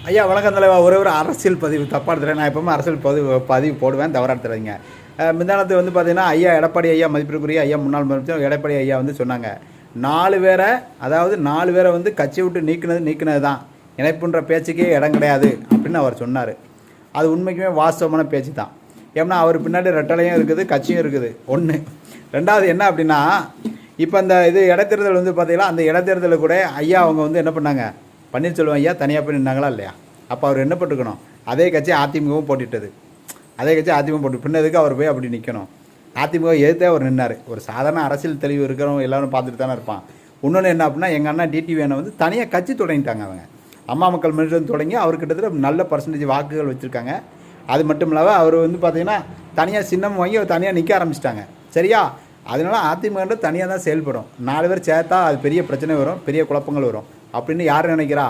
ஐயா வணக்கம் தலைவா. ஒரே ஒரு அரசியல் பதிவு தப்பாக எடுத்துறேன். நான் எப்பவுமே அரசியல் பதிவு போடுவேன், தவறாக எடுத்துறீங்க. முந்தானத்து வந்து பார்த்தீங்கன்னா ஐயா எடப்பாடி ஐயா மதிப்பிற்குரிய ஐயா முன்னாள் முதலமைச்சர் எடப்பாடி ஐயா வந்து சொன்னாங்க, 4 பேரை அதாவது 4 பேரை வந்து கட்சி விட்டு நீக்கினது தான், இணைப்புன்ற பேச்சுக்கே இடம் கிடையாது அப்படின்னு அவர் சொன்னார். அது உண்மைக்குமே வாஸ்தவமான பேச்சு தான். ஏன்னா அவர் பின்னாடி ரெட்டலையும் இருக்குது, கட்சியும் இருக்குது. ஒன்று. ரெண்டாவது என்ன அப்படின்னா, இப்போ அந்த இடைத்தேர்தல் வந்து பார்த்தீங்கன்னா அந்த இடைத்தேர்தலில் கூட ஐயா அவங்க வந்து என்ன பண்ணாங்க, பன்னீர்செல்வம் ஐயா தனியாக போய் நின்னாங்களா இல்லையா? அப்போ அவர் என்ன போட்டுக்கணும், அதே கட்சி அதிமுகவும் போட்டுட்டது, அதே கட்சி அதிமுக போட்டு பின்னதுக்கு அவர் போய் அப்படி நிற்கணும். அதிமுக எதிர்த்தே அவர் நின்னார். ஒரு சாதாரண அரசியல் தெளிவு இருக்கிறவங்க எல்லாரும் பார்த்துட்டு தானே இருப்பான். இன்னொன்று என்ன அப்படின்னா, எங்கள் அண்ணா டிடிவி அண்ணன் வந்து தனியாக கட்சி தொடங்கிட்டாங்க. அவங்க அம்மா மக்கள் முன்னேற்றம் தொடங்கி அவர் கிட்டத்தட்ட நல்ல பர்சன்டேஜ் வாக்குகள் வச்சுருக்காங்க. அது மட்டும் இல்லாமல் அவர் வந்து பார்த்திங்கன்னா தனியாக சின்னம் வாங்கி அவர் தனியாக நிற்க ஆரம்பிச்சிட்டாங்க. சரியா? அதனால அதிமுக தனியாக தான் செயல்படும். 4 பேர் சேர்த்தா அது பெரிய பிரச்சனை வரும், பெரிய குழப்பங்கள் வரும் அப்படின்னு யார் நினைக்கிறா?